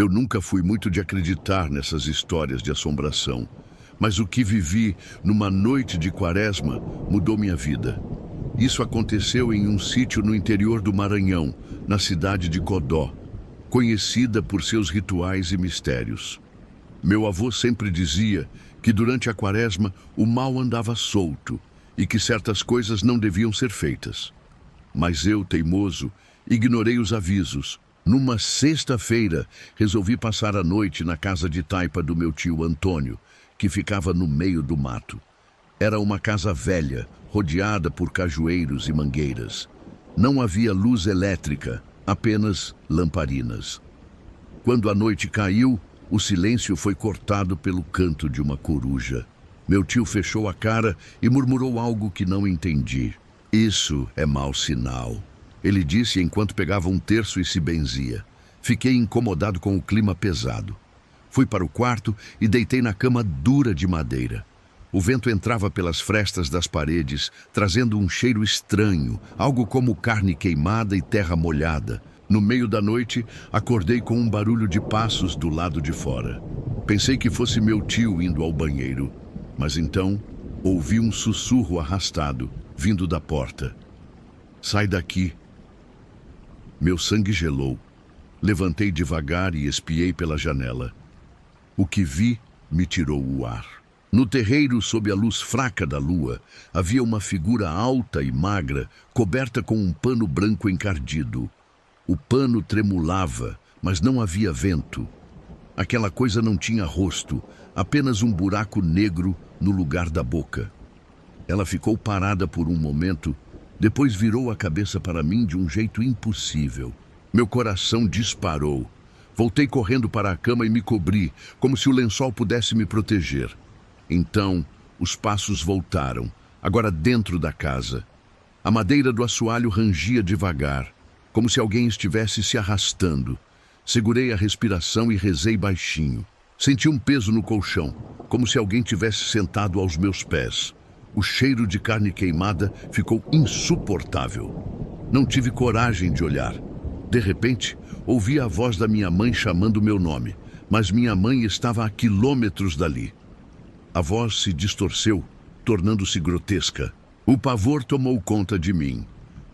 Eu nunca fui muito de acreditar nessas histórias de assombração, mas o que vivi numa noite de quaresma mudou minha vida. Isso aconteceu em um sítio no interior do Maranhão, na cidade de Codó, conhecida por seus rituais e mistérios. Meu avô sempre dizia que durante a quaresma o mal andava solto e que certas coisas não deviam ser feitas. Mas eu, teimoso, ignorei os avisos. Numa sexta-feira, resolvi passar a noite na casa de taipa do meu tio Antônio, que ficava no meio do mato. Era uma casa velha, rodeada por cajueiros e mangueiras. Não havia luz elétrica, apenas lamparinas. Quando a noite caiu, o silêncio foi cortado pelo canto de uma coruja. Meu tio fechou a cara e murmurou algo que não entendi. Isso é mau sinal, ele disse enquanto pegava um terço e se benzia. Fiquei incomodado com o clima pesado. Fui para o quarto e deitei na cama dura de madeira. O vento entrava pelas frestas das paredes, trazendo um cheiro estranho, algo como carne queimada e terra molhada. No meio da noite, acordei com um barulho de passos do lado de fora. Pensei que fosse meu tio indo ao banheiro, mas então ouvi um sussurro arrastado, vindo da porta. Sai daqui. Meu sangue gelou. Levantei devagar e espiei pela janela. O que vi me tirou o ar. No terreiro, sob a luz fraca da lua, havia uma figura alta e magra, coberta com um pano branco encardido. O pano tremulava, mas não havia vento. Aquela coisa não tinha rosto, apenas um buraco negro no lugar da boca. Ela ficou parada por um momento, depois virou a cabeça para mim de um jeito impossível. Meu coração disparou. Voltei correndo para a cama e me cobri, como se o lençol pudesse me proteger. Então, os passos voltaram, agora dentro da casa. A madeira do assoalho rangia devagar, como se alguém estivesse se arrastando. Segurei a respiração e rezei baixinho. Senti um peso no colchão, como se alguém tivesse sentado aos meus pés. O cheiro de carne queimada ficou insuportável. Não tive coragem de olhar. De repente, ouvi a voz da minha mãe chamando meu nome, mas minha mãe estava a quilômetros dali. A voz se distorceu, tornando-se grotesca. O pavor tomou conta de mim.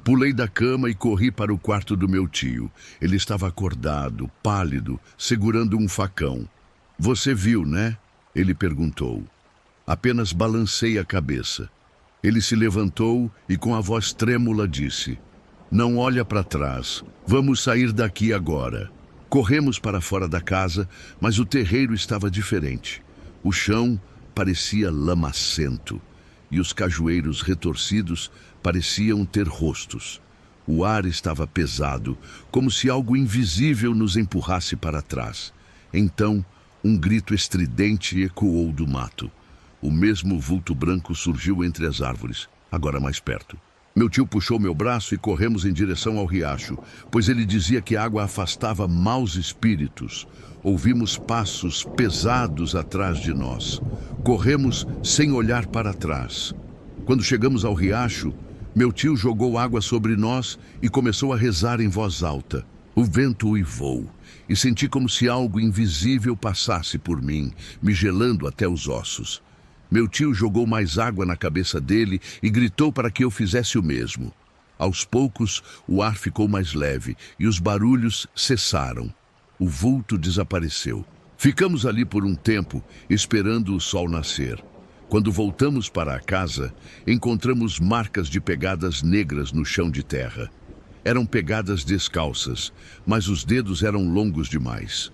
Pulei da cama e corri para o quarto do meu tio. Ele estava acordado, pálido, segurando um facão. Você viu, né? Ele perguntou. Apenas balancei a cabeça. Ele se levantou e com a voz trêmula disse: Não olha para trás. Vamos sair daqui agora. Corremos para fora da casa, mas o terreiro estava diferente. O chão parecia lamacento e os cajueiros retorcidos pareciam ter rostos. O ar estava pesado, como se algo invisível nos empurrasse para trás. Então, um grito estridente ecoou do mato. O mesmo vulto branco surgiu entre as árvores, agora mais perto. Meu tio puxou meu braço e corremos em direção ao riacho, pois ele dizia que a água afastava maus espíritos. Ouvimos passos pesados atrás de nós. Corremos sem olhar para trás. Quando chegamos ao riacho, meu tio jogou água sobre nós e começou a rezar em voz alta. O vento uivou e senti como se algo invisível passasse por mim, me gelando até os ossos. Meu tio jogou mais água na cabeça dele e gritou para que eu fizesse o mesmo. Aos poucos, o ar ficou mais leve e os barulhos cessaram. O vulto desapareceu. Ficamos ali por um tempo, esperando o sol nascer. Quando voltamos para a casa, encontramos marcas de pegadas negras no chão de terra. Eram pegadas descalças, mas os dedos eram longos demais.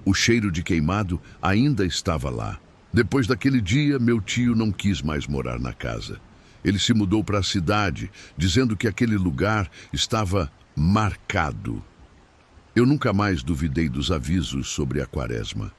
O cheiro de queimado ainda estava lá. Depois daquele dia, meu tio não quis mais morar na casa. Ele se mudou para a cidade, dizendo que aquele lugar estava marcado. Eu nunca mais duvidei dos avisos sobre a quaresma.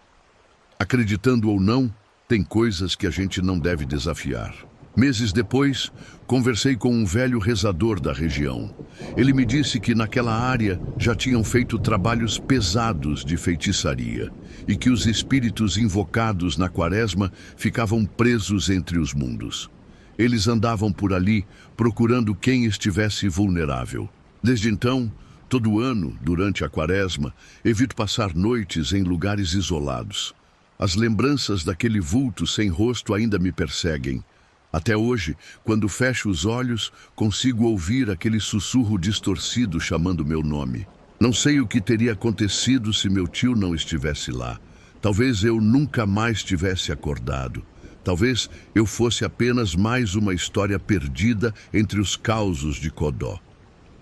Acreditando ou não, tem coisas que a gente não deve desafiar. Meses depois, conversei com um velho rezador da região. Ele me disse que naquela área já tinham feito trabalhos pesados de feitiçaria e que os espíritos invocados na quaresma ficavam presos entre os mundos. Eles andavam por ali procurando quem estivesse vulnerável. Desde então, Todo ano, durante a quaresma, evito passar noites em lugares isolados. As lembranças daquele vulto sem rosto ainda me perseguem. Até hoje, quando fecho os olhos, consigo ouvir aquele sussurro distorcido chamando meu nome. Não sei o que teria acontecido se meu tio não estivesse lá. Talvez eu nunca mais tivesse acordado. Talvez eu fosse apenas mais uma história perdida entre os causos de Codó.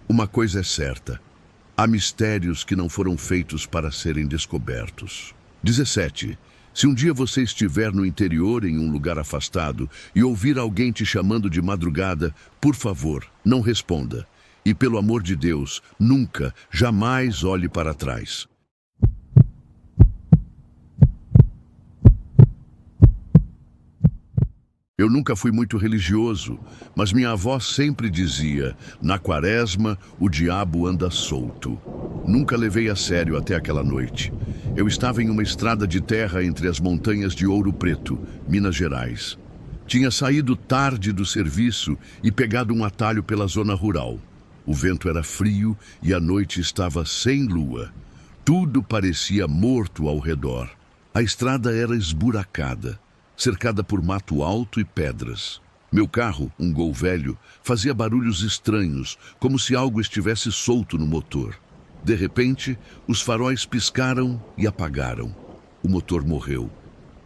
Uma coisa é certa: há mistérios que não foram feitos para serem descobertos. 17. Se um dia você estiver no interior, em um lugar afastado, e ouvir alguém te chamando de madrugada, por favor, não responda. E pelo amor de Deus, nunca, jamais olhe para trás. Eu nunca fui muito religioso, mas minha avó sempre dizia: na quaresma, o diabo anda solto. Nunca levei a sério até aquela noite. Eu estava em uma estrada de terra entre as montanhas de Ouro Preto, Minas Gerais. Tinha saído tarde do serviço e pegado um atalho pela zona rural. O vento era frio e a noite estava sem lua. Tudo parecia morto ao redor. A estrada era esburacada, cercada por mato alto e pedras. Meu carro, um Gol velho, fazia barulhos estranhos, como se algo estivesse solto no motor. De repente, os faróis piscaram e apagaram. O motor morreu.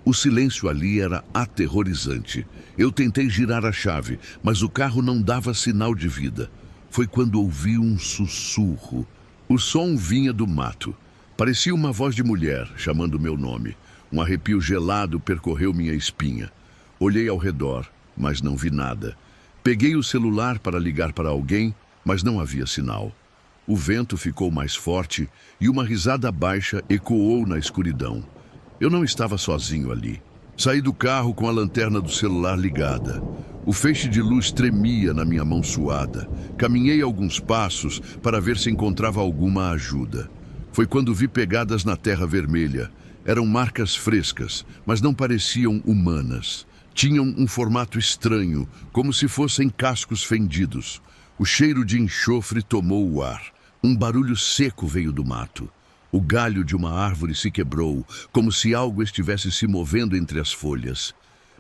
O silêncio ali era aterrorizante. Eu tentei girar a chave, mas o carro não dava sinal de vida. Foi quando ouvi um sussurro. O som vinha do mato. Parecia uma voz de mulher, chamando meu nome. Um arrepio gelado percorreu minha espinha. Olhei ao redor, mas não vi nada. Peguei o celular para ligar para alguém, mas não havia sinal. O vento ficou mais forte e uma risada baixa ecoou na escuridão. Eu não estava sozinho ali. Saí do carro com a lanterna do celular ligada. O feixe de luz tremia na minha mão suada. Caminhei alguns passos para ver se encontrava alguma ajuda. Foi quando vi pegadas na terra vermelha. Eram marcas frescas, mas não pareciam humanas. Tinham um formato estranho, como se fossem cascos fendidos. O cheiro de enxofre tomou o ar. Um barulho seco veio do mato. O galho de uma árvore se quebrou, como se algo estivesse se movendo entre as folhas.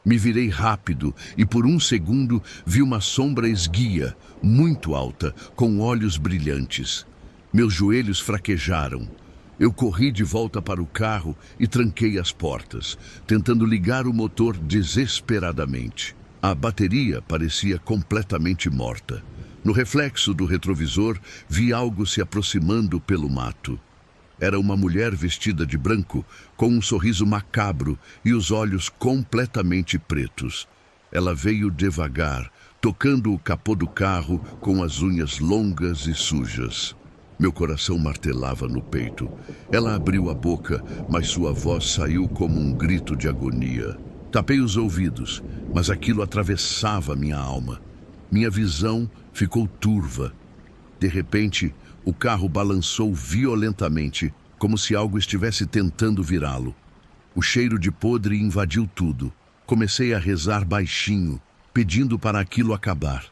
Me virei rápido e por um segundo vi uma sombra esguia, muito alta, com olhos brilhantes. Meus joelhos fraquejaram. Eu corri de volta para o carro e tranquei as portas, tentando ligar o motor desesperadamente. A bateria parecia completamente morta. No reflexo do retrovisor, vi algo se aproximando pelo mato. Era uma mulher vestida de branco, com um sorriso macabro e os olhos completamente pretos. Ela veio devagar, tocando o capô do carro com as unhas longas e sujas. Meu coração martelava no peito. Ela abriu a boca, mas sua voz saiu como um grito de agonia. Tapei os ouvidos, mas aquilo atravessava minha alma. Minha visão ficou turva. De repente, o carro balançou violentamente, como se algo estivesse tentando virá-lo. O cheiro de podre invadiu tudo. Comecei a rezar baixinho, pedindo para aquilo acabar.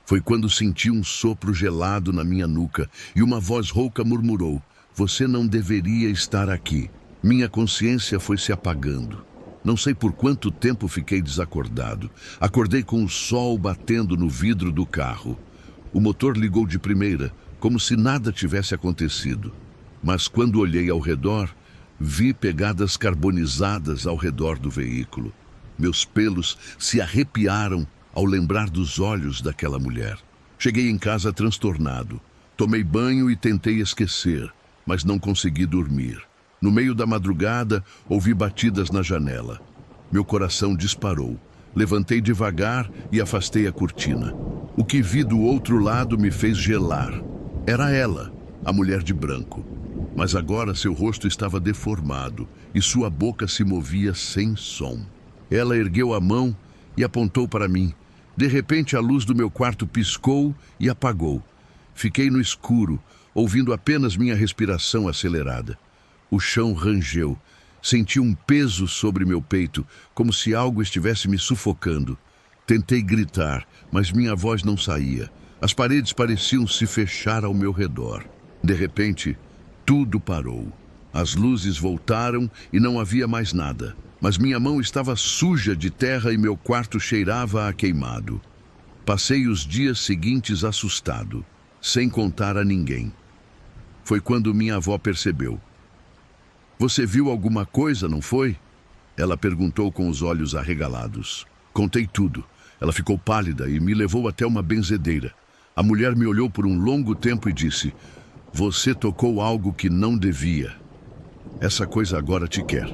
Foi quando senti um sopro gelado na minha nuca e uma voz rouca murmurou: "Você não deveria estar aqui." Minha consciência foi se apagando. Não sei por quanto tempo fiquei desacordado. Acordei com o sol batendo no vidro do carro. O motor ligou de primeira, como se nada tivesse acontecido. Mas quando olhei ao redor, vi pegadas carbonizadas ao redor do veículo. Meus pelos se arrepiaram ao lembrar dos olhos daquela mulher. Cheguei em casa transtornado. Tomei banho e tentei esquecer, mas não consegui dormir. No meio da madrugada, ouvi batidas na janela. Meu coração disparou. Levantei devagar e afastei a cortina. O que vi do outro lado me fez gelar. Era ela, a mulher de branco. Mas agora seu rosto estava deformado e sua boca se movia sem som. Ela ergueu a mão e apontou para mim. De repente, a luz do meu quarto piscou e apagou. Fiquei no escuro, ouvindo apenas minha respiração acelerada. O chão rangeu. Senti um peso sobre meu peito, como se algo estivesse me sufocando. Tentei gritar, mas minha voz não saía. As paredes pareciam se fechar ao meu redor. De repente, tudo parou. As luzes voltaram e não havia mais nada. Mas minha mão estava suja de terra e meu quarto cheirava a queimado. Passei os dias seguintes assustado, sem contar a ninguém. Foi quando minha avó percebeu. "Você viu alguma coisa, não foi?" Ela perguntou com os olhos arregalados. Contei tudo. Ela ficou pálida e me levou até uma benzedeira. A mulher me olhou por um longo tempo e disse: "Você tocou algo que não devia. Essa coisa agora te quer."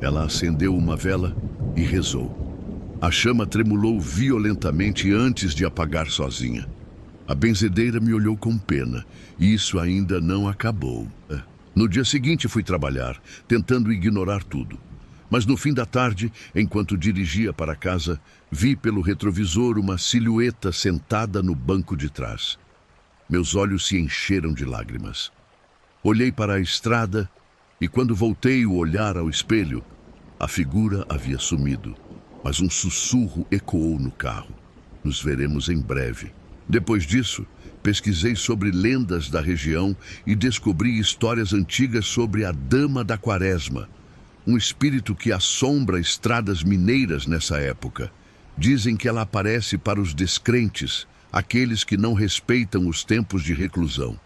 Ela acendeu uma vela e rezou. A chama tremulou violentamente antes de apagar sozinha. A benzedeira me olhou com pena, e isso ainda não acabou. No dia seguinte fui trabalhar, tentando ignorar tudo. Mas no fim da tarde, enquanto dirigia para casa, vi pelo retrovisor uma silhueta sentada no banco de trás. Meus olhos se encheram de lágrimas. Olhei para a estrada e quando voltei o olhar ao espelho, a figura havia sumido. Mas um sussurro ecoou no carro. Nos veremos em breve. Depois disso, pesquisei sobre lendas da região e descobri histórias antigas sobre a Dama da Quaresma, um espírito que assombra estradas mineiras nessa época. Dizem que ela aparece para os descrentes, aqueles que não respeitam os tempos de reclusão.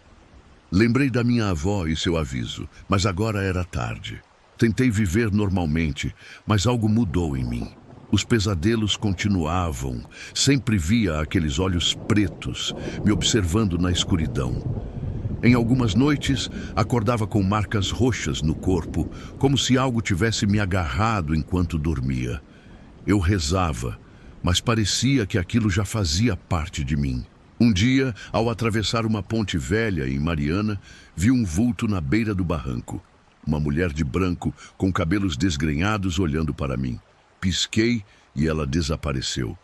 Lembrei da minha avó e seu aviso, mas agora era tarde. Tentei viver normalmente, mas algo mudou em mim. Os pesadelos continuavam. Sempre via aqueles olhos pretos, me observando na escuridão. Em algumas noites, acordava com marcas roxas no corpo, como se algo tivesse me agarrado enquanto dormia. Eu rezava, mas parecia que aquilo já fazia parte de mim. Um dia, ao atravessar uma ponte velha em Mariana, vi um vulto na beira do barranco. Uma mulher de branco, com cabelos desgrenhados, olhando para mim. Pisquei e ela desapareceu.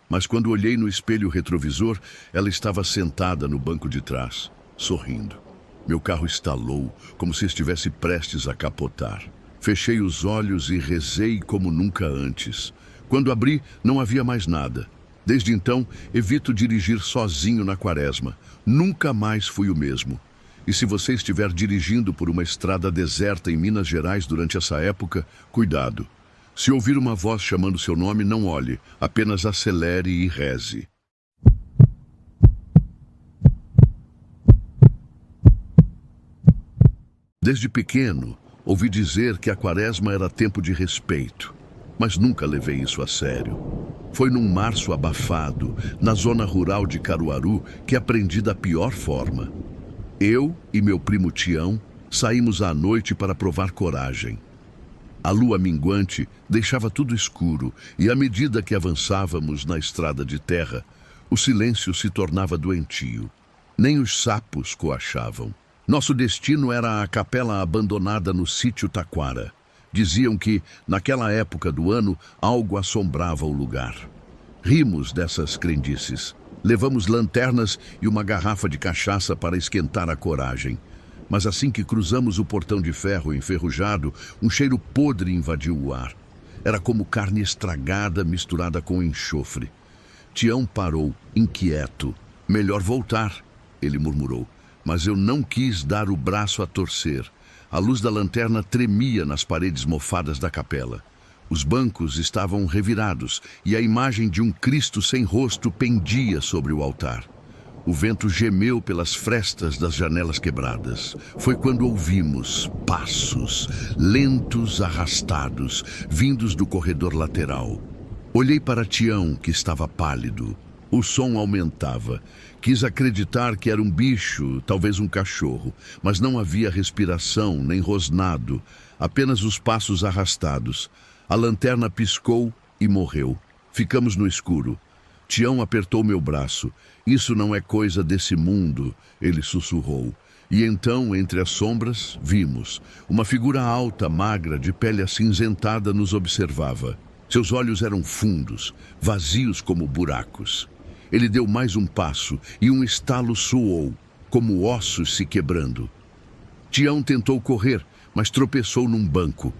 Mas quando olhei no espelho retrovisor, ela estava sentada no banco de trás, sorrindo. Meu carro estalou, como se estivesse prestes a capotar. Fechei os olhos e rezei como nunca antes. Quando abri, não havia mais nada. Desde então, evito dirigir sozinho na Quaresma. Nunca mais fui o mesmo. E se você estiver dirigindo por uma estrada deserta em Minas Gerais durante essa época, cuidado. Se ouvir uma voz chamando seu nome, não olhe, apenas acelere e reze. Desde pequeno, ouvi dizer que a Quaresma era tempo de respeito, mas nunca levei isso a sério. Foi num março abafado, na zona rural de Caruaru, que aprendi da pior forma. Eu e meu primo Tião saímos à noite para provar coragem. A lua minguante deixava tudo escuro e, à medida que avançávamos na estrada de terra, o silêncio se tornava doentio. Nem os sapos coachavam. Nosso destino era a capela abandonada no sítio Taquara. Diziam que, naquela época do ano, algo assombrava o lugar. Rimos dessas crendices. Levamos lanternas e uma garrafa de cachaça para esquentar a coragem. Mas assim que cruzamos o portão de ferro enferrujado, um cheiro podre invadiu o ar. Era como carne estragada misturada com enxofre. Tião parou, inquieto. "Melhor voltar", ele murmurou. Mas eu não quis dar o braço a torcer. A luz da lanterna tremia nas paredes mofadas da capela. Os bancos estavam revirados e a imagem de um Cristo sem rosto pendia sobre o altar. O vento gemeu pelas frestas das janelas quebradas. Foi quando ouvimos passos, lentos, arrastados, vindos do corredor lateral. Olhei para Tião, que estava pálido. O som aumentava. Quis acreditar que era um bicho, talvez um cachorro, mas não havia respiração, nem rosnado, apenas os passos arrastados. A lanterna piscou e morreu. Ficamos no escuro. Tião apertou meu braço. "Isso não é coisa desse mundo", ele sussurrou. E então, entre as sombras, vimos. Uma figura alta, magra, de pele acinzentada nos observava. Seus olhos eram fundos, vazios como buracos. Ele deu mais um passo e um estalo soou, como ossos se quebrando. Tião tentou correr, mas tropeçou num banco.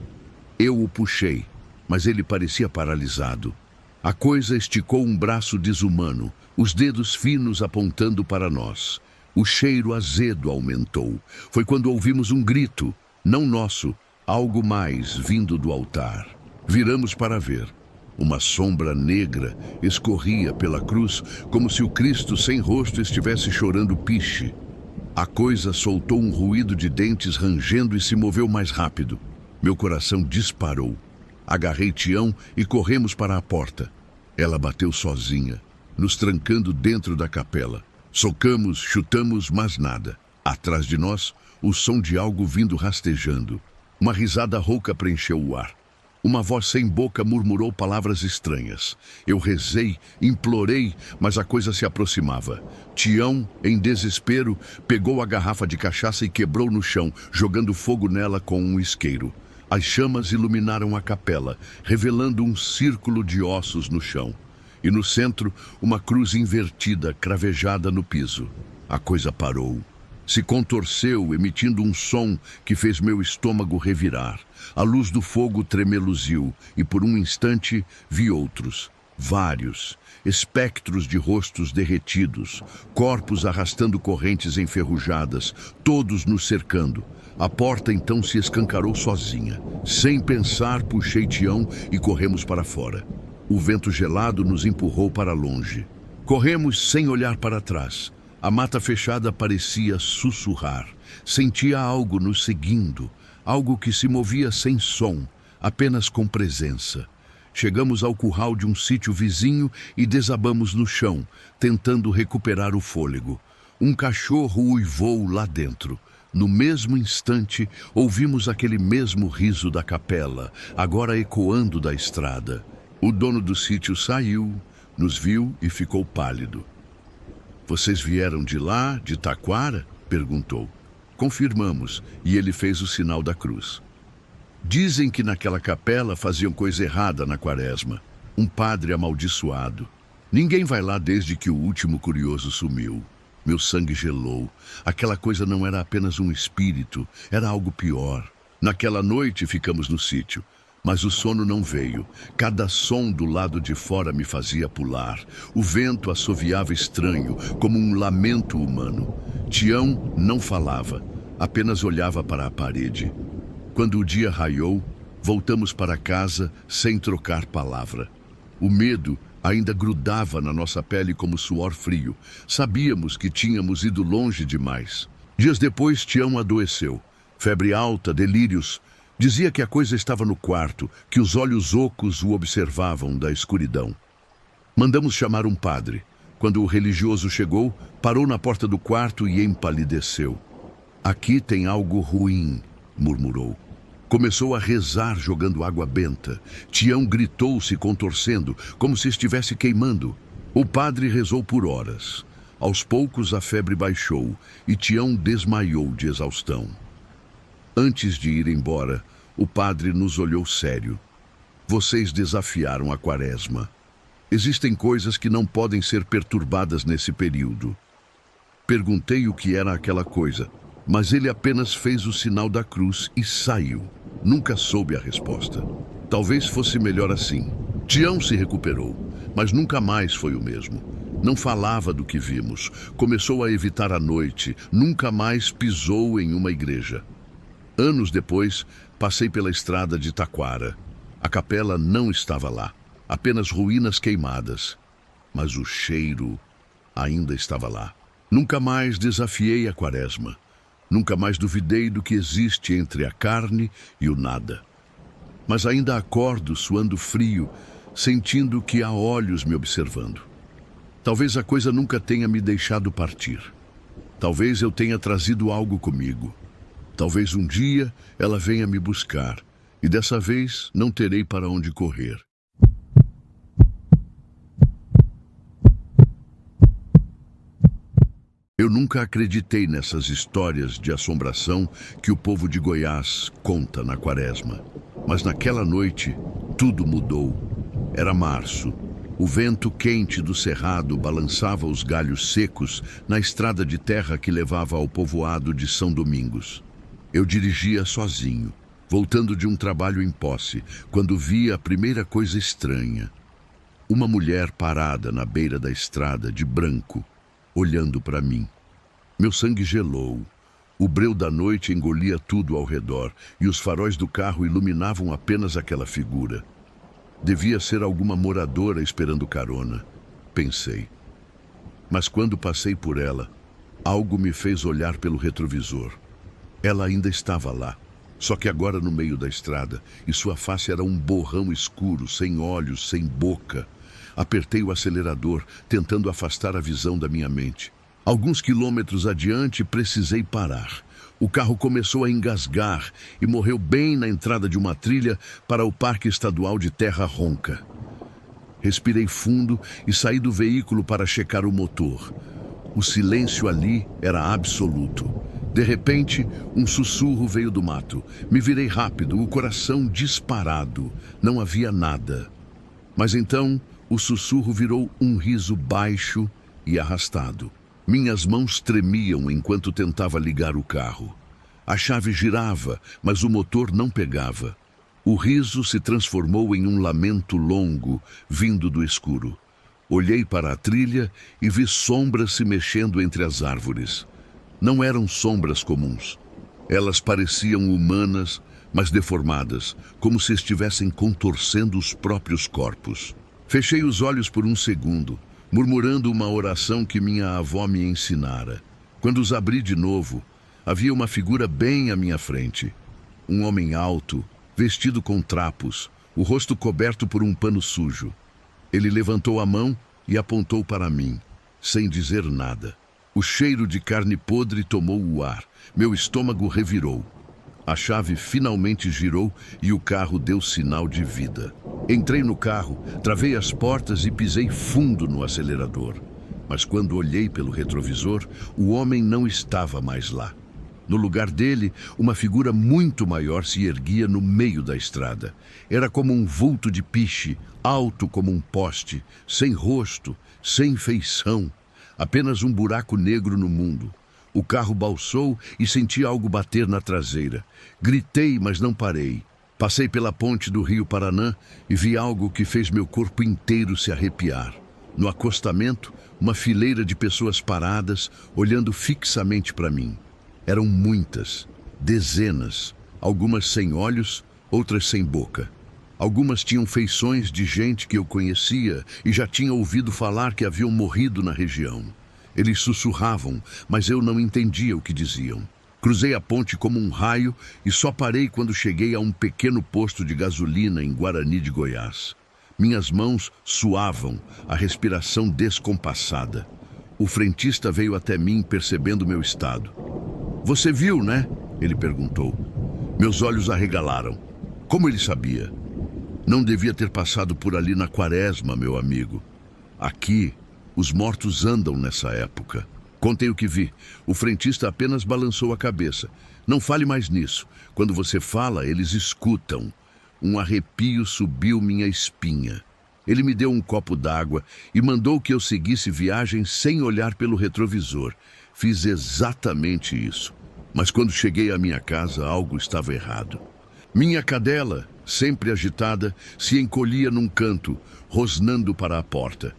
Eu o puxei, mas ele parecia paralisado. A coisa esticou um braço desumano, os dedos finos apontando para nós. O cheiro azedo aumentou. Foi quando ouvimos um grito, não nosso, algo mais vindo do altar. Viramos para ver. Uma sombra negra escorria pela cruz, como se o Cristo sem rosto estivesse chorando piche. A coisa soltou um ruído de dentes rangendo e se moveu mais rápido. Meu coração disparou. Agarrei Tião e corremos para a porta. Ela bateu sozinha, nos trancando dentro da capela. Socamos, chutamos, mas nada. Atrás de nós, o som de algo vindo rastejando. Uma risada rouca preencheu o ar. Uma voz sem boca murmurou palavras estranhas. Eu rezei, implorei, mas a coisa se aproximava. Tião, em desespero, pegou a garrafa de cachaça e quebrou no chão, jogando fogo nela com um isqueiro. As chamas iluminaram a capela, revelando um círculo de ossos no chão. E no centro, uma cruz invertida, cravejada no piso. A coisa parou. Se contorceu, emitindo um som que fez meu estômago revirar. A luz do fogo tremeluziu e por um instante vi outros, vários, espectros de rostos derretidos, corpos arrastando correntes enferrujadas, todos nos cercando. A porta então se escancarou sozinha. Sem pensar, puxei Tião e corremos para fora. O vento gelado nos empurrou para longe. Corremos sem olhar para trás. A mata fechada parecia sussurrar. Sentia algo nos seguindo, algo que se movia sem som, apenas com presença. Chegamos ao curral de um sítio vizinho e desabamos no chão, tentando recuperar o fôlego. Um cachorro uivou lá dentro. No mesmo instante, ouvimos aquele mesmo riso da capela, agora ecoando da estrada. O dono do sítio saiu, nos viu e ficou pálido. "Vocês vieram de lá, de Taquara?" perguntou. Confirmamos, e ele fez o sinal da cruz. Dizem que naquela capela faziam coisa errada na quaresma. Um padre amaldiçoado. Ninguém vai lá desde que o último curioso sumiu. Meu sangue gelou. Aquela coisa não era apenas um espírito, era algo pior. Naquela noite ficamos no sítio. Mas o sono não veio. Cada som do lado de fora me fazia pular. O vento assoviava estranho, como um lamento humano. Tião não falava, apenas olhava para a parede. Quando o dia raiou, voltamos para casa sem trocar palavra. O medo ainda grudava na nossa pele como suor frio. Sabíamos que tínhamos ido longe demais. Dias depois, Tião adoeceu. Febre alta, delírios. Dizia que a coisa estava no quarto, que os olhos ocos o observavam da escuridão. Mandamos chamar um padre. Quando o religioso chegou, parou na porta do quarto e empalideceu. "Aqui tem algo ruim", murmurou. Começou a rezar jogando água benta. Tião gritou se contorcendo, como se estivesse queimando. O padre rezou por horas. Aos poucos a febre baixou e Tião desmaiou de exaustão. Antes de ir embora, o padre nos olhou sério. "Vocês desafiaram a quaresma. Existem coisas que não podem ser perturbadas nesse período." Perguntei o que era aquela coisa, mas ele apenas fez o sinal da cruz e saiu. Nunca soube a resposta. Talvez fosse melhor assim. Tião se recuperou, mas nunca mais foi o mesmo. Não falava do que vimos. Começou a evitar a noite. Nunca mais pisou em uma igreja. Anos depois, passei pela estrada de Taquara. A capela não estava lá, apenas ruínas queimadas. Mas o cheiro ainda estava lá. Nunca mais desafiei a quaresma. Nunca mais duvidei do que existe entre a carne e o nada. Mas ainda acordo suando frio, sentindo que há olhos me observando. Talvez a coisa nunca tenha me deixado partir. Talvez eu tenha trazido algo comigo. Talvez um dia ela venha me buscar, e dessa vez não terei para onde correr. Eu nunca acreditei nessas histórias de assombração que o povo de Goiás conta na quaresma. Mas naquela noite, tudo mudou. Era março. O vento quente do cerrado balançava os galhos secos na estrada de terra que levava ao povoado de São Domingos. Eu dirigia sozinho, voltando de um trabalho em posse, quando vi a primeira coisa estranha. Uma mulher parada na beira da estrada, de branco, olhando para mim. Meu sangue gelou. O breu da noite engolia tudo ao redor e os faróis do carro iluminavam apenas aquela figura. Devia ser alguma moradora esperando carona, pensei. Mas quando passei por ela, algo me fez olhar pelo retrovisor. Ela ainda estava lá, só que agora no meio da estrada, e sua face era um borrão escuro, sem olhos, sem boca. Apertei o acelerador, tentando afastar a visão da minha mente. Alguns quilômetros adiante, precisei parar. O carro começou a engasgar e morreu bem na entrada de uma trilha para o Parque Estadual de Terra Ronca. Respirei fundo e saí do veículo para checar o motor. O silêncio ali era absoluto. De repente, um sussurro veio do mato. Me virei rápido, o coração disparado. Não havia nada. Mas então, o sussurro virou um riso baixo e arrastado. Minhas mãos tremiam enquanto tentava ligar o carro. A chave girava, mas o motor não pegava. O riso se transformou em um lamento longo, vindo do escuro. Olhei para a trilha e vi sombras se mexendo entre as árvores. Não eram sombras comuns. Elas pareciam humanas, mas deformadas, como se estivessem contorcendo os próprios corpos. Fechei os olhos por um segundo, murmurando uma oração que minha avó me ensinara. Quando os abri de novo, havia uma figura bem à minha frente. Um homem alto, vestido com trapos, o rosto coberto por um pano sujo. Ele levantou a mão e apontou para mim, sem dizer nada. O cheiro de carne podre tomou o ar. Meu estômago revirou. A chave finalmente girou e o carro deu sinal de vida. Entrei no carro, travei as portas e pisei fundo no acelerador. Mas quando olhei pelo retrovisor, o homem não estava mais lá. No lugar dele, uma figura muito maior se erguia no meio da estrada. Era como um vulto de piche, alto como um poste, sem rosto, sem feição. Apenas um buraco negro no mundo. O carro balsou e senti algo bater na traseira. Gritei, mas não parei. Passei pela ponte do Rio Paranã e vi algo que fez meu corpo inteiro se arrepiar. No acostamento, uma fileira de pessoas paradas, olhando fixamente para mim. Eram muitas, dezenas, algumas sem olhos, outras sem boca. Algumas tinham feições de gente que eu conhecia e já tinha ouvido falar que haviam morrido na região. Eles sussurravam, mas eu não entendia o que diziam. Cruzei a ponte como um raio e só parei quando cheguei a um pequeno posto de gasolina em Guarani de Goiás. Minhas mãos suavam, a respiração descompassada. O frentista veio até mim percebendo meu estado. "Você viu, né?" ele perguntou. Meus olhos arregalaram. Como ele sabia? Não devia ter passado por ali na quaresma, meu amigo. Aqui, os mortos andam nessa época. Contei o que vi. O frentista apenas balançou a cabeça. Não fale mais nisso. Quando você fala, eles escutam. Um arrepio subiu minha espinha. Ele me deu um copo d'água e mandou que eu seguisse viagem sem olhar pelo retrovisor. Fiz exatamente isso. Mas quando cheguei à minha casa, algo estava errado. Minha cadela, sempre agitada, se encolhia num canto, rosnando para a porta.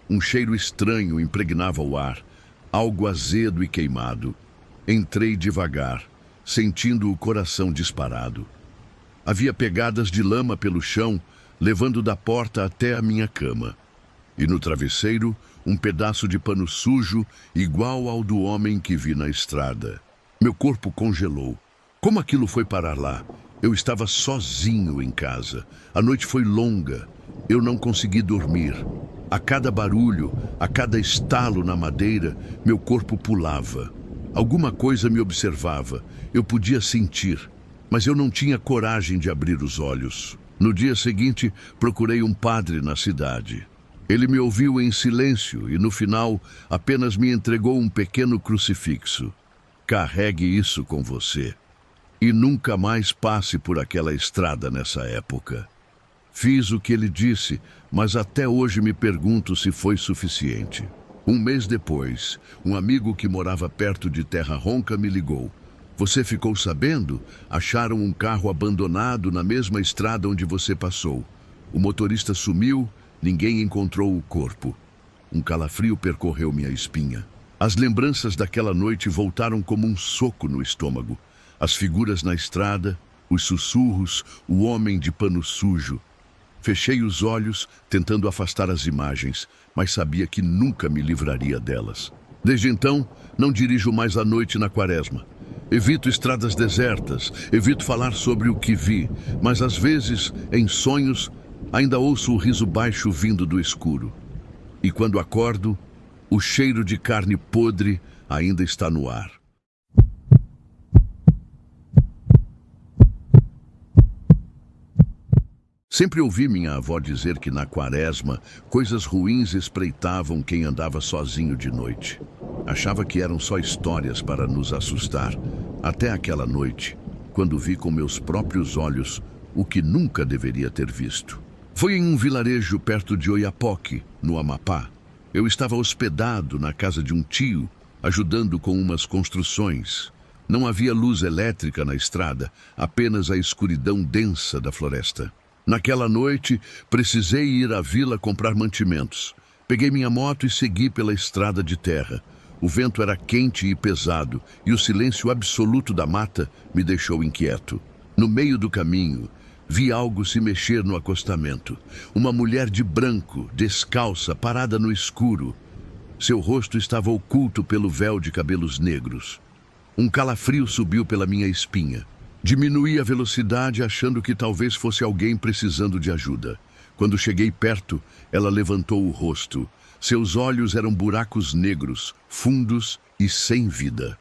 Um cheiro estranho impregnava o ar, algo azedo e queimado. Entrei devagar, sentindo o coração disparado. Havia pegadas de lama pelo chão, levando da porta até a minha cama. E no travesseiro, um pedaço de pano sujo, igual ao do homem que vi na estrada. Meu corpo congelou. Como aquilo foi parar lá? Eu estava sozinho em casa. A noite foi longa. Eu não consegui dormir. A cada barulho, a cada estalo na madeira, meu corpo pulava. Alguma coisa me observava. Eu podia sentir, mas eu não tinha coragem de abrir os olhos. No dia seguinte, procurei um padre na cidade. Ele me ouviu em silêncio e, no final, apenas me entregou um pequeno crucifixo. Carregue isso com você. E nunca mais passe por aquela estrada nessa época. Fiz o que ele disse, mas até hoje me pergunto se foi suficiente. Um mês depois, um amigo que morava perto de Terra Ronca me ligou. "Você ficou sabendo? Acharam um carro abandonado na mesma estrada onde você passou. O motorista sumiu, ninguém encontrou o corpo." Um calafrio percorreu minha espinha. As lembranças daquela noite voltaram como um soco no estômago. As figuras na estrada, os sussurros, o homem de pano sujo. Fechei os olhos, tentando afastar as imagens, mas sabia que nunca me livraria delas. Desde então, não dirijo mais à noite na quaresma. Evito estradas desertas, evito falar sobre o que vi, mas às vezes, em sonhos, ainda ouço o riso baixo vindo do escuro. E quando acordo, o cheiro de carne podre ainda está no ar. Sempre ouvi minha avó dizer que na quaresma, coisas ruins espreitavam quem andava sozinho de noite. Achava que eram só histórias para nos assustar, até aquela noite, quando vi com meus próprios olhos o que nunca deveria ter visto. Foi em um vilarejo perto de Oiapoque, no Amapá. Eu estava hospedado na casa de um tio, ajudando com umas construções. Não havia luz elétrica na estrada, apenas a escuridão densa da floresta. Naquela noite, precisei ir à vila comprar mantimentos. Peguei minha moto e segui pela estrada de terra. O vento era quente e pesado, e o silêncio absoluto da mata me deixou inquieto. No meio do caminho, vi algo se mexer no acostamento. Uma mulher de branco, descalça, parada no escuro. Seu rosto estava oculto pelo véu de cabelos negros. Um calafrio subiu pela minha espinha. Diminuí a velocidade achando que talvez fosse alguém precisando de ajuda. Quando cheguei perto, ela levantou o rosto. Seus olhos eram buracos negros, fundos e sem vida.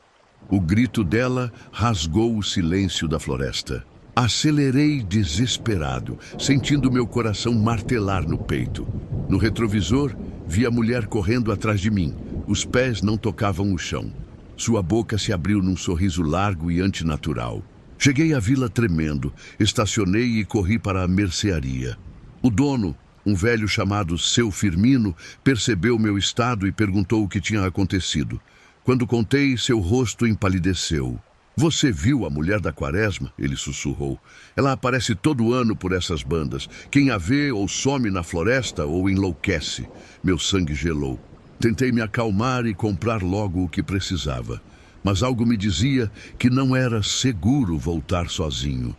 O grito dela rasgou o silêncio da floresta. Acelerei desesperado, sentindo meu coração martelar no peito. No retrovisor, vi a mulher correndo atrás de mim. Os pés não tocavam o chão. Sua boca se abriu num sorriso largo e antinatural. Cheguei à vila tremendo, estacionei e corri para a mercearia. O dono, um velho chamado Seu Firmino, percebeu meu estado e perguntou o que tinha acontecido. Quando contei, seu rosto empalideceu. "Você viu a mulher da quaresma?" ele sussurrou. "Ela aparece todo ano por essas bandas. Quem a vê ou some na floresta ou enlouquece." Meu sangue gelou. Tentei me acalmar e comprar logo o que precisava. Mas algo me dizia que não era seguro voltar sozinho.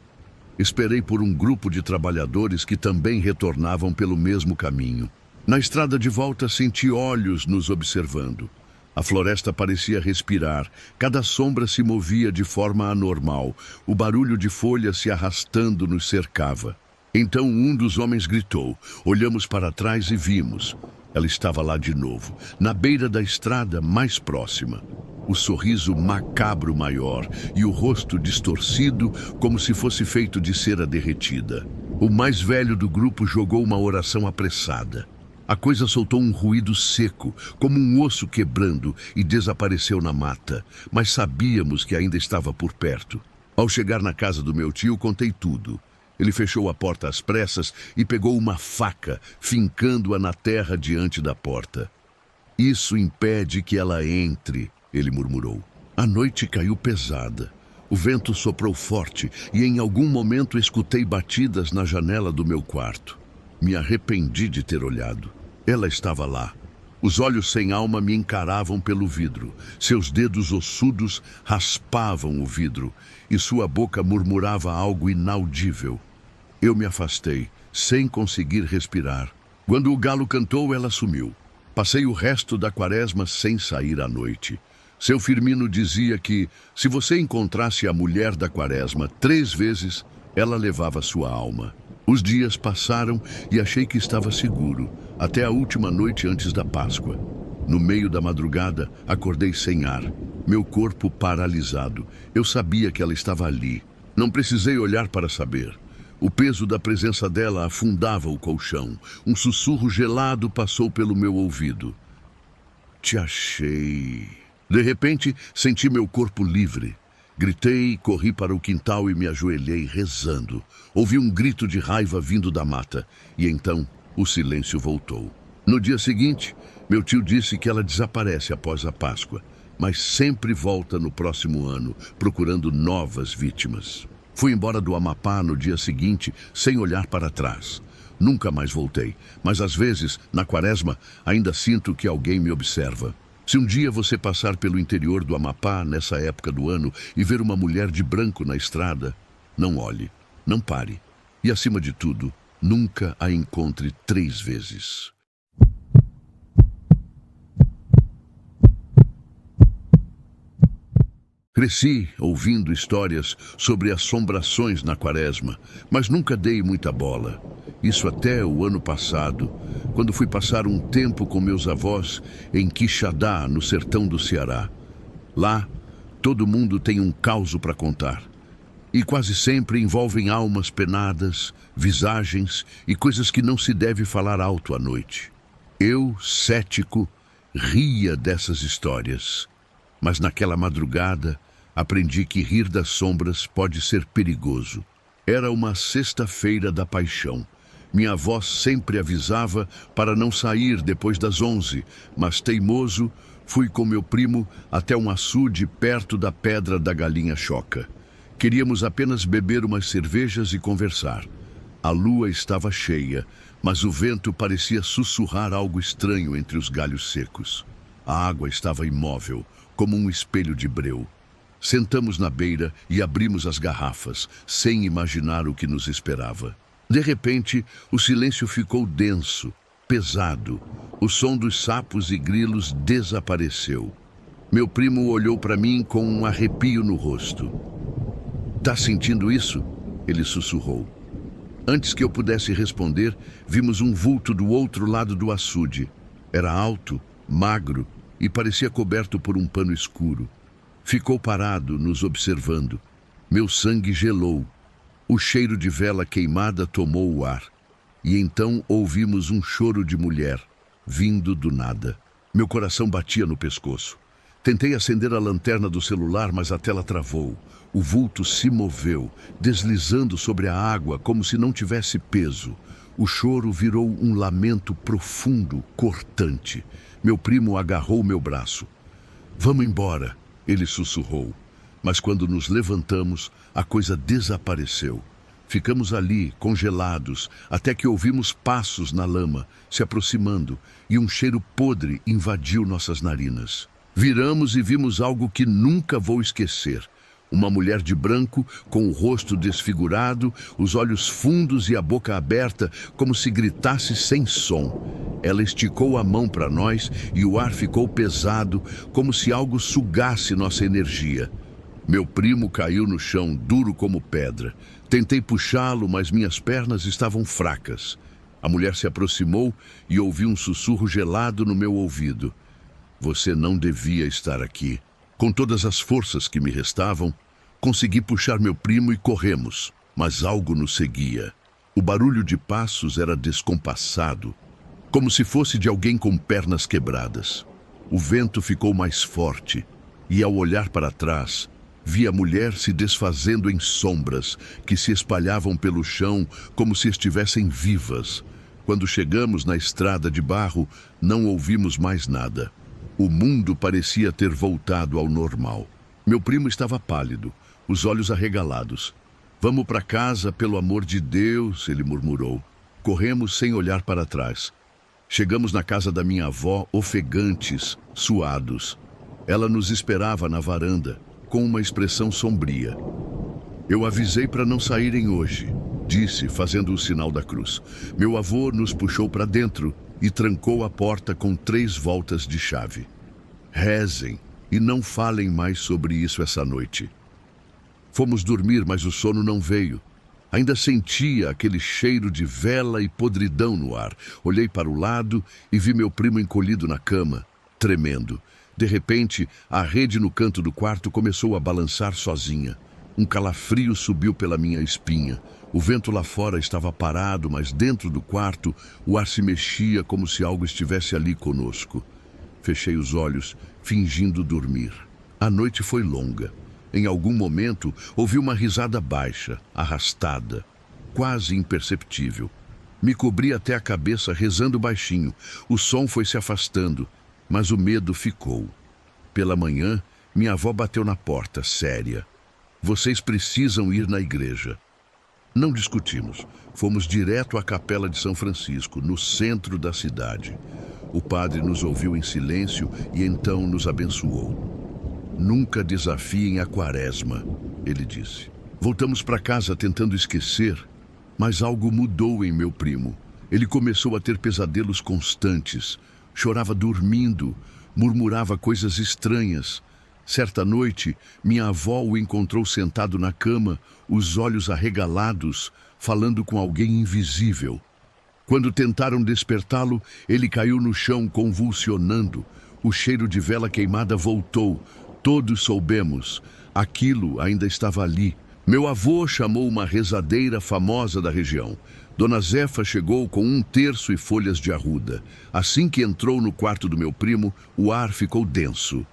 Esperei por um grupo de trabalhadores que também retornavam pelo mesmo caminho. Na estrada de volta senti olhos nos observando. A floresta parecia respirar, cada sombra se movia de forma anormal, o barulho de folhas se arrastando nos cercava. Então um dos homens gritou. Olhamos para trás e vimos. Ela estava lá de novo, na beira da estrada mais próxima. O sorriso macabro maior e o rosto distorcido como se fosse feito de cera derretida. O mais velho do grupo jogou uma oração apressada. A coisa soltou um ruído seco, como um osso quebrando, e desapareceu na mata, mas sabíamos que ainda estava por perto. Ao chegar na casa do meu tio, contei tudo. Ele fechou a porta às pressas e pegou uma faca, fincando-a na terra diante da porta. "Isso impede que ela entre", ele murmurou. A noite caiu pesada. O vento soprou forte e em algum momento escutei batidas na janela do meu quarto. Me arrependi de ter olhado. Ela estava lá. Os olhos sem alma me encaravam pelo vidro. Seus dedos ossudos raspavam o vidro e sua boca murmurava algo inaudível. Eu me afastei, sem conseguir respirar. Quando o galo cantou, ela sumiu. Passei o resto da quaresma sem sair à noite. Seu Firmino dizia que, se você encontrasse a mulher da quaresma 3 vezes, ela levava sua alma. Os dias passaram e achei que estava seguro, até a última noite antes da Páscoa. No meio da madrugada, acordei sem ar, meu corpo paralisado. Eu sabia que ela estava ali. Não precisei olhar para saber. O peso da presença dela afundava o colchão. Um sussurro gelado passou pelo meu ouvido. "Te achei." De repente, senti meu corpo livre. Gritei, corri para o quintal e me ajoelhei rezando. Ouvi um grito de raiva vindo da mata, e então o silêncio voltou. No dia seguinte, meu tio disse que ela desaparece após a Páscoa, mas sempre volta no próximo ano, procurando novas vítimas. Fui embora do Amapá no dia seguinte, sem olhar para trás. Nunca mais voltei, mas às vezes, na quaresma, ainda sinto que alguém me observa. Se um dia você passar pelo interior do Amapá nessa época do ano e ver uma mulher de branco na estrada, não olhe, não pare. E acima de tudo, nunca a encontre 3 vezes. Cresci ouvindo histórias sobre assombrações na quaresma, mas nunca dei muita bola. Isso até o ano passado, quando fui passar um tempo com meus avós em Quixadá, no sertão do Ceará. Lá, todo mundo tem um caos para contar. E quase sempre envolvem almas penadas, visagens e coisas que não se deve falar alto à noite. Eu, cético, ria dessas histórias. Mas naquela madrugada, aprendi que rir das sombras pode ser perigoso. Era uma sexta-feira da paixão. Minha avó sempre avisava para não sair depois das 11, mas teimoso, fui com meu primo até um açude perto da Pedra da Galinha Choca. Queríamos apenas beber umas cervejas e conversar. A lua estava cheia, mas o vento parecia sussurrar algo estranho entre os galhos secos. A água estava imóvel, como um espelho de breu. Sentamos na beira e abrimos as garrafas, sem imaginar o que nos esperava. De repente, o silêncio ficou denso, pesado. O som dos sapos e grilos desapareceu. Meu primo olhou para mim com um arrepio no rosto. "Tá sentindo isso?" ele sussurrou. Antes que eu pudesse responder, vimos um vulto do outro lado do açude. Era alto, magro e parecia coberto por um pano escuro. Ficou parado, nos observando. Meu sangue gelou. O cheiro de vela queimada tomou o ar. E então ouvimos um choro de mulher, vindo do nada. Meu coração batia no pescoço. Tentei acender a lanterna do celular, mas a tela travou. O vulto se moveu, deslizando sobre a água como se não tivesse peso. O choro virou um lamento profundo, cortante. Meu primo agarrou meu braço. "Vamos embora", ele sussurrou. Mas quando nos levantamos, a coisa desapareceu. Ficamos ali, congelados, até que ouvimos passos na lama, se aproximando, e um cheiro podre invadiu nossas narinas. Viramos e vimos algo que nunca vou esquecer. Uma mulher de branco, com o rosto desfigurado, os olhos fundos e a boca aberta, como se gritasse sem som. Ela esticou a mão para nós e o ar ficou pesado, como se algo sugasse nossa energia. Meu primo caiu no chão, duro como pedra. Tentei puxá-lo, mas minhas pernas estavam fracas. A mulher se aproximou e ouvi um sussurro gelado no meu ouvido. "Você não devia estar aqui." Com todas as forças que me restavam, consegui puxar meu primo e corremos, mas algo nos seguia. O barulho de passos era descompassado, como se fosse de alguém com pernas quebradas. O vento ficou mais forte e, ao olhar para trás, vi a mulher se desfazendo em sombras que se espalhavam pelo chão como se estivessem vivas. Quando chegamos na estrada de barro, não ouvimos mais nada. O mundo parecia ter voltado ao normal. Meu primo estava pálido, os olhos arregalados. "Vamos para casa, pelo amor de Deus", ele murmurou. Corremos sem olhar para trás. Chegamos na casa da minha avó, ofegantes, suados. Ela nos esperava na varanda, com uma expressão sombria. "Eu avisei para não saírem hoje", disse, fazendo o sinal da cruz. Meu avô nos puxou para dentro e trancou a porta com 3 voltas de chave. "Rezem e não falem mais sobre isso essa noite." Fomos dormir, mas o sono não veio. Ainda sentia aquele cheiro de vela e podridão no ar. Olhei para o lado e vi meu primo encolhido na cama, tremendo. De repente, a rede no canto do quarto começou a balançar sozinha. Um calafrio subiu pela minha espinha. O vento lá fora estava parado, mas dentro do quarto o ar se mexia como se algo estivesse ali conosco. Fechei os olhos, fingindo dormir. A noite foi longa. Em algum momento, ouvi uma risada baixa, arrastada, quase imperceptível. Me cobri até a cabeça rezando baixinho. O som foi se afastando, mas o medo ficou. Pela manhã, minha avó bateu na porta, séria. "Vocês precisam ir na igreja." Não discutimos. Fomos direto à Capela de São Francisco, no centro da cidade. O padre nos ouviu em silêncio e então nos abençoou. Nunca desafiem a quaresma, ele disse. Voltamos para casa tentando esquecer, mas algo mudou em meu primo. Ele começou a ter pesadelos constantes, chorava dormindo, murmurava coisas estranhas. Certa noite, minha avó o encontrou sentado na cama, os olhos arregalados, falando com alguém invisível. Quando tentaram despertá-lo, ele caiu no chão convulsionando. O cheiro de vela queimada voltou. Todos soubemos. Aquilo ainda estava ali. Meu avô chamou uma rezadeira famosa da região. Dona Zefa chegou com 1/3 e folhas de arruda. Assim que entrou no quarto do meu primo, o ar ficou denso.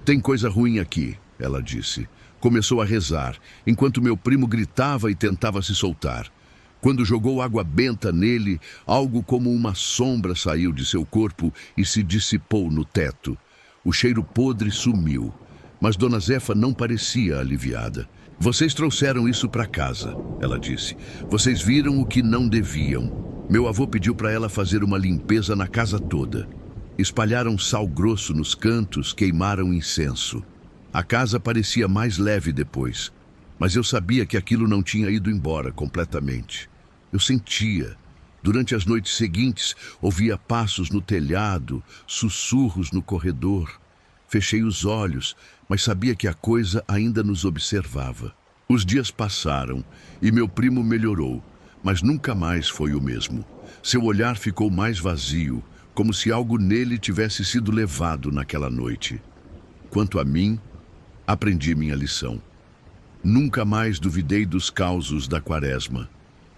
Tem coisa ruim aqui, ela disse. Começou a rezar, enquanto meu primo gritava e tentava se soltar. Quando jogou água benta nele, algo como uma sombra saiu de seu corpo e se dissipou no teto. O cheiro podre sumiu, mas Dona Zefa não parecia aliviada. Vocês trouxeram isso para casa, ela disse. Vocês viram o que não deviam. Meu avô pediu para ela fazer uma limpeza na casa toda. Espalharam sal grosso nos cantos, queimaram incenso. A casa parecia mais leve depois, mas eu sabia que aquilo não tinha ido embora completamente. Eu sentia. Durante as noites seguintes, ouvia passos no telhado, sussurros no corredor. Fechei os olhos, mas sabia que a coisa ainda nos observava. Os dias passaram e meu primo melhorou, mas nunca mais foi o mesmo. Seu olhar ficou mais vazio, como se algo nele tivesse sido levado naquela noite. Quanto a mim, aprendi minha lição. Nunca mais duvidei dos causos da quaresma.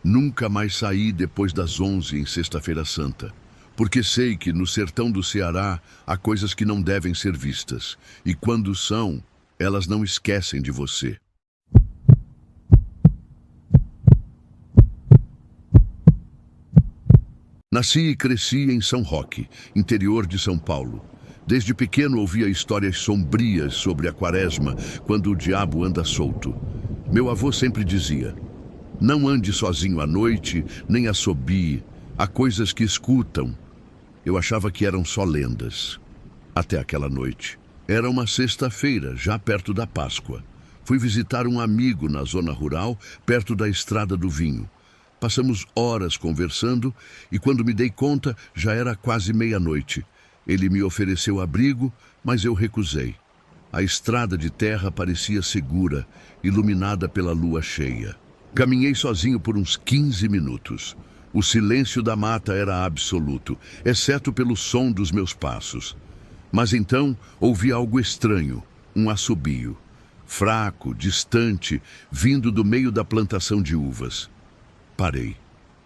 Nunca mais saí depois das 11 em Sexta-feira Santa, porque sei que no sertão do Ceará há coisas que não devem ser vistas, e quando são, elas não esquecem de você. Nasci e cresci em São Roque, interior de São Paulo. Desde pequeno ouvia histórias sombrias sobre a quaresma, quando o diabo anda solto. Meu avô sempre dizia: não ande sozinho à noite, nem assobie. Há coisas que escutam. Eu achava que eram só lendas. Até aquela noite. Era uma sexta-feira, já perto da Páscoa. Fui visitar um amigo na zona rural, perto da Estrada do Vinho. Passamos horas conversando e quando me dei conta, já era quase meia-noite. Ele me ofereceu abrigo, mas eu recusei. A estrada de terra parecia segura, iluminada pela lua cheia. Caminhei sozinho por uns 15 minutos. O silêncio da mata era absoluto, exceto pelo som dos meus passos. Mas então ouvi algo estranho, um assobio. Fraco, distante, vindo do meio da plantação de uvas. Parei.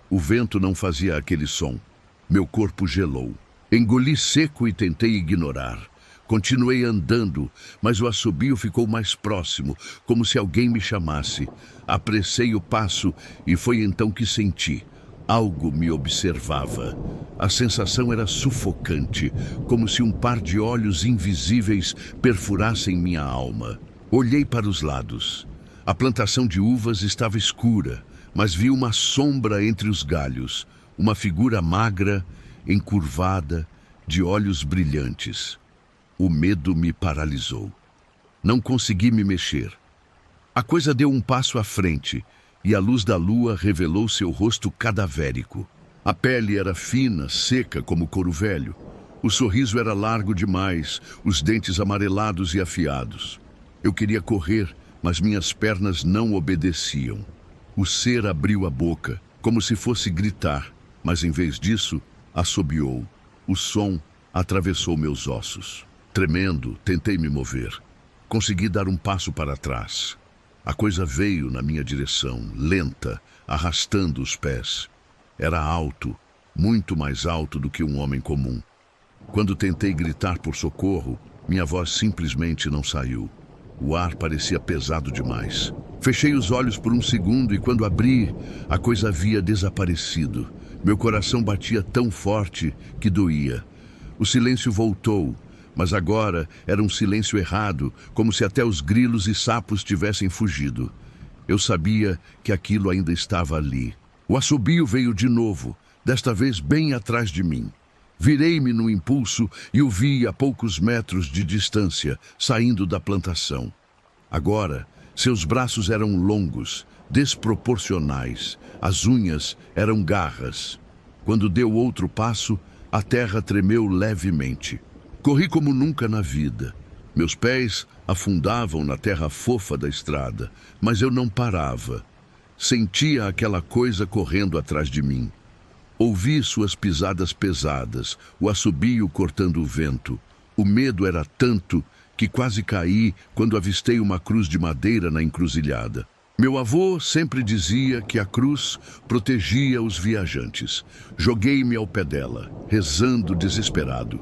O vento não fazia aquele som. Meu corpo gelou. Engoli seco e tentei ignorar. Continuei andando, mas o assobio ficou mais próximo, como se alguém me chamasse. Apressei o passo e foi então que senti. Algo me observava. A sensação era sufocante, como se um par de olhos invisíveis perfurassem minha alma. Olhei para os lados. A plantação de uvas estava escura, mas vi uma sombra entre os galhos, uma figura magra, encurvada, de olhos brilhantes. O medo me paralisou. Não consegui me mexer. A coisa deu um passo à frente e a luz da lua revelou seu rosto cadavérico. A pele era fina, seca como couro velho. O sorriso era largo demais, os dentes amarelados e afiados. Eu queria correr, mas minhas pernas não obedeciam. O ser abriu a boca, como se fosse gritar, mas em vez disso, assobiou. O som atravessou meus ossos. Tremendo, tentei me mover. Consegui dar um passo para trás. A coisa veio na minha direção, lenta, arrastando os pés. Era alto, muito mais alto do que um homem comum. Quando tentei gritar por socorro, minha voz simplesmente não saiu. O ar parecia pesado demais. Fechei os olhos por um segundo e quando abri, a coisa havia desaparecido. Meu coração batia tão forte que doía. O silêncio voltou, mas agora era um silêncio errado, como se até os grilos e sapos tivessem fugido. Eu sabia que aquilo ainda estava ali. O assobio veio de novo, desta vez bem atrás de mim. Virei-me no impulso e o vi a poucos metros de distância, saindo da plantação. Agora, seus braços eram longos, desproporcionais. As unhas eram garras. Quando deu outro passo, a terra tremeu levemente. Corri como nunca na vida. Meus pés afundavam na terra fofa da estrada, mas eu não parava. Sentia aquela coisa correndo atrás de mim. Ouvi suas pisadas pesadas, o assobio cortando o vento. O medo era tanto que quase caí quando avistei uma cruz de madeira na encruzilhada. Meu avô sempre dizia que a cruz protegia os viajantes. Joguei-me ao pé dela, rezando desesperado.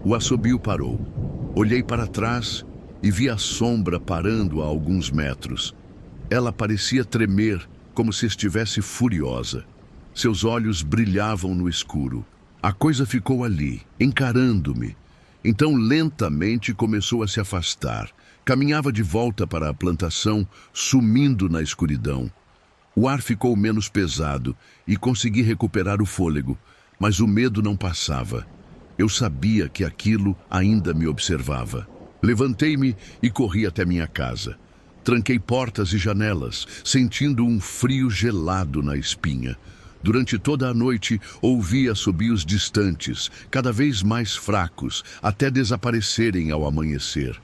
O assobio parou. Olhei para trás e vi a sombra parando a alguns metros. Ela parecia tremer, como se estivesse furiosa. Seus olhos brilhavam no escuro. A coisa ficou ali, encarando-me. Então, lentamente, começou a se afastar. Caminhava de volta para a plantação, sumindo na escuridão. O ar ficou menos pesado e consegui recuperar o fôlego, mas o medo não passava. Eu sabia que aquilo ainda me observava. Levantei-me e corri até minha casa. Tranquei portas e janelas, sentindo um frio gelado na espinha. Durante toda a noite, ouvi assobios distantes, cada vez mais fracos, até desaparecerem ao amanhecer.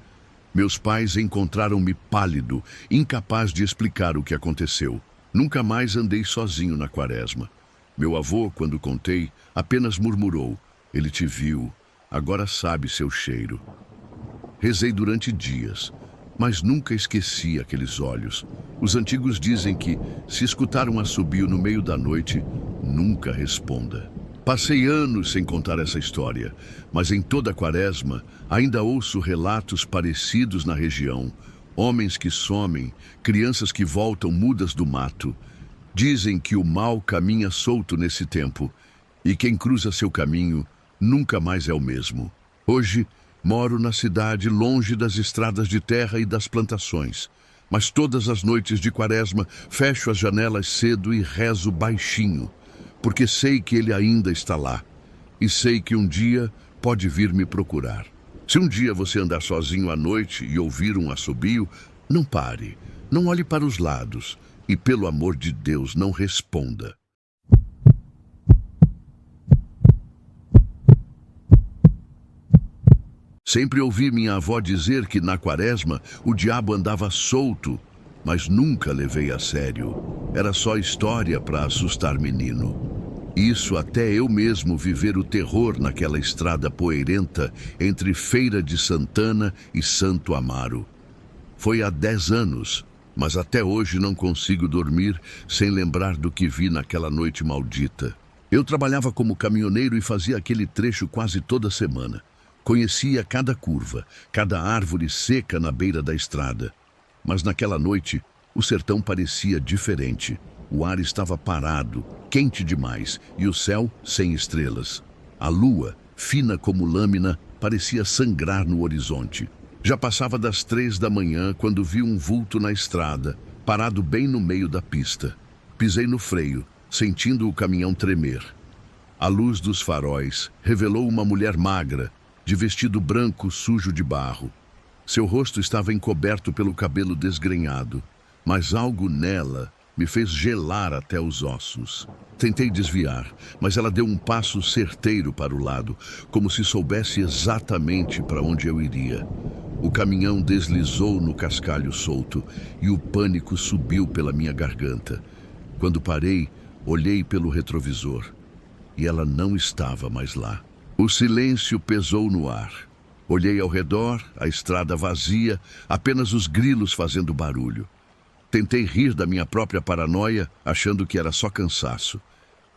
Meus pais encontraram-me pálido, incapaz de explicar o que aconteceu. Nunca mais andei sozinho na quaresma. Meu avô, quando contei, apenas murmurou: "Ele te viu, agora sabe seu cheiro." Rezei durante dias, mas nunca esqueci aqueles olhos. Os antigos dizem que, se escutar um assobio no meio da noite, nunca responda. Passei anos sem contar essa história, mas em toda a quaresma ainda ouço relatos parecidos na região. Homens que somem, crianças que voltam mudas do mato. Dizem que o mal caminha solto nesse tempo, e quem cruza seu caminho nunca mais é o mesmo. Hoje, moro na cidade, longe das estradas de terra e das plantações. Mas todas as noites de quaresma fecho as janelas cedo e rezo baixinho, porque sei que ele ainda está lá. E sei que um dia pode vir me procurar. Se um dia você andar sozinho à noite e ouvir um assobio, não pare, não olhe para os lados e, pelo amor de Deus, não responda. Sempre ouvi minha avó dizer que na quaresma o diabo andava solto, mas nunca levei a sério. Era só história para assustar menino. Isso até eu mesmo viver o terror naquela estrada poeirenta entre Feira de Santana e Santo Amaro. Foi há 10 anos, mas até hoje não consigo dormir sem lembrar do que vi naquela noite maldita. Eu trabalhava como caminhoneiro e fazia aquele trecho quase toda semana. Conhecia cada curva, cada árvore seca na beira da estrada. Mas naquela noite, o sertão parecia diferente. O ar estava parado, quente demais, e o céu sem estrelas. A lua, fina como lâmina, parecia sangrar no horizonte. Já passava das 3 da manhã quando vi um vulto na estrada, parado bem no meio da pista. Pisei no freio, sentindo o caminhão tremer. A luz dos faróis revelou uma mulher magra, de vestido branco sujo de barro. Seu rosto estava encoberto pelo cabelo desgrenhado, mas algo nela me fez gelar até os ossos. Tentei desviar, mas ela deu um passo certeiro para o lado, como se soubesse exatamente para onde eu iria. O caminhão deslizou no cascalho solto e o pânico subiu pela minha garganta. Quando parei, olhei pelo retrovisor e ela não estava mais lá. O silêncio pesou no ar. Olhei ao redor, a estrada vazia, apenas os grilos fazendo barulho. Tentei rir da minha própria paranoia, achando que era só cansaço.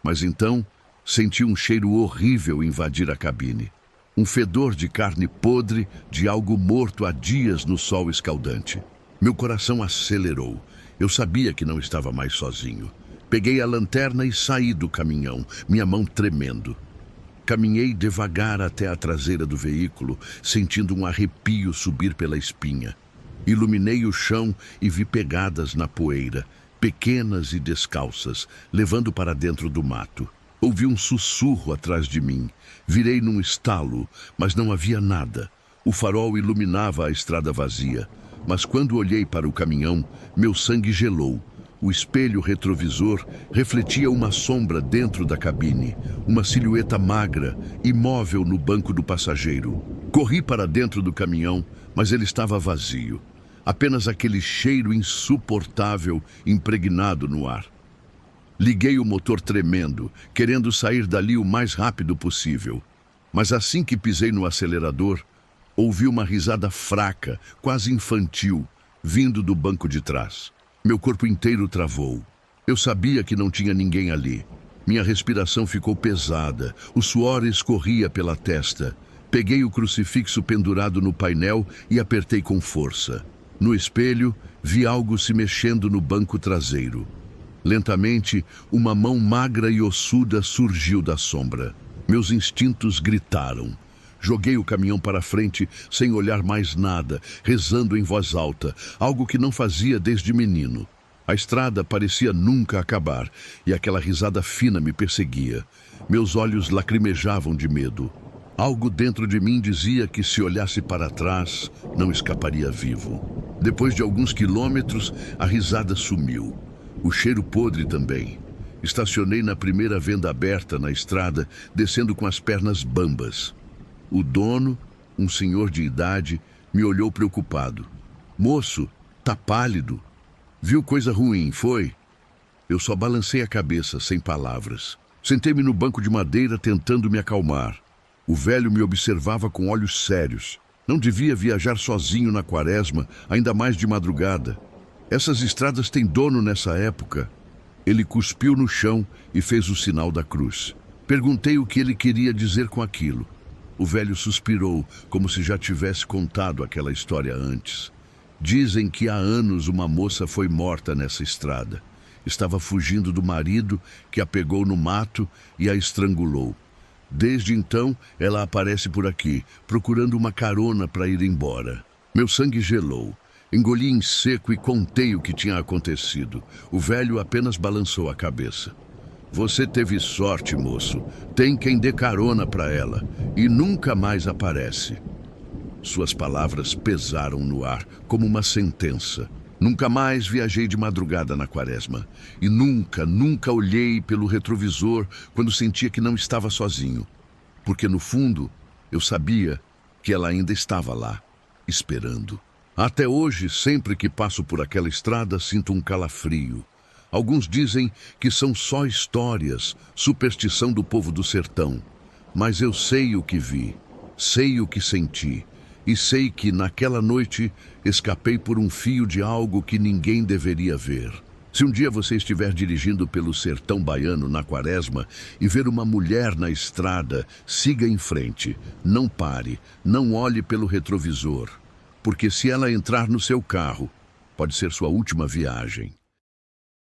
Mas então, senti um cheiro horrível invadir a cabine. Um fedor de carne podre, de algo morto há dias no sol escaldante. Meu coração acelerou. Eu sabia que não estava mais sozinho. Peguei a lanterna e saí do caminhão, minha mão tremendo. Caminhei devagar até a traseira do veículo, sentindo um arrepio subir pela espinha. Iluminei o chão e vi pegadas na poeira, pequenas e descalças, levando para dentro do mato. Ouvi um sussurro atrás de mim. Virei num estalo, mas não havia nada. O farol iluminava a estrada vazia. Mas quando olhei para o caminhão, meu sangue gelou. O espelho retrovisor refletia uma sombra dentro da cabine, uma silhueta magra, imóvel no banco do passageiro. Corri para dentro do caminhão, mas ele estava vazio. Apenas aquele cheiro insuportável impregnado no ar. Liguei o motor tremendo, querendo sair dali o mais rápido possível. Mas assim que pisei no acelerador, ouvi uma risada fraca, quase infantil, vindo do banco de trás. Meu corpo inteiro travou. Eu sabia que não tinha ninguém ali. Minha respiração ficou pesada, o suor escorria pela testa. Peguei o crucifixo pendurado no painel e apertei com força. No espelho, vi algo se mexendo no banco traseiro. Lentamente, uma mão magra e ossuda surgiu da sombra. Meus instintos gritaram. Joguei o caminhão para frente, sem olhar mais nada, rezando em voz alta, algo que não fazia desde menino. A estrada parecia nunca acabar, e aquela risada fina me perseguia. Meus olhos lacrimejavam de medo. Algo dentro de mim dizia que se olhasse para trás, não escaparia vivo. Depois de alguns quilômetros, a risada sumiu. O cheiro podre também. Estacionei na primeira venda aberta na estrada, descendo com as pernas bambas. O dono, um senhor de idade, me olhou preocupado. Moço, tá pálido. Viu coisa ruim, foi? Eu só balancei a cabeça, sem palavras. Sentei-me no banco de madeira, tentando me acalmar. O velho me observava com olhos sérios. Não devia viajar sozinho na quaresma, ainda mais de madrugada. Essas estradas têm dono nessa época. Ele cuspiu no chão e fez o sinal da cruz. Perguntei o que ele queria dizer com aquilo. O velho suspirou, como se já tivesse contado aquela história antes. Dizem que há anos uma moça foi morta nessa estrada. Estava fugindo do marido, que a pegou no mato e a estrangulou. Desde então, ela aparece por aqui, procurando uma carona para ir embora. Meu sangue gelou. Engoli em seco e contei o que tinha acontecido. O velho apenas balançou a cabeça. Você teve sorte, moço. Tem quem dê carona para ela. E nunca mais aparece. Suas palavras pesaram no ar, como uma sentença. Nunca mais viajei de madrugada na quaresma. E nunca olhei pelo retrovisor quando sentia que não estava sozinho. Porque no fundo, eu sabia que ela ainda estava lá, esperando. Até hoje, sempre que passo por aquela estrada, sinto um calafrio. Alguns dizem que são só histórias, superstição do povo do sertão. Mas eu sei o que vi, sei o que senti. E sei que, naquela noite, escapei por um fio de algo que ninguém deveria ver. Se um dia você estiver dirigindo pelo sertão baiano na quaresma e ver uma mulher na estrada, siga em frente. Não pare, não olhe pelo retrovisor. Porque se ela entrar no seu carro, pode ser sua última viagem.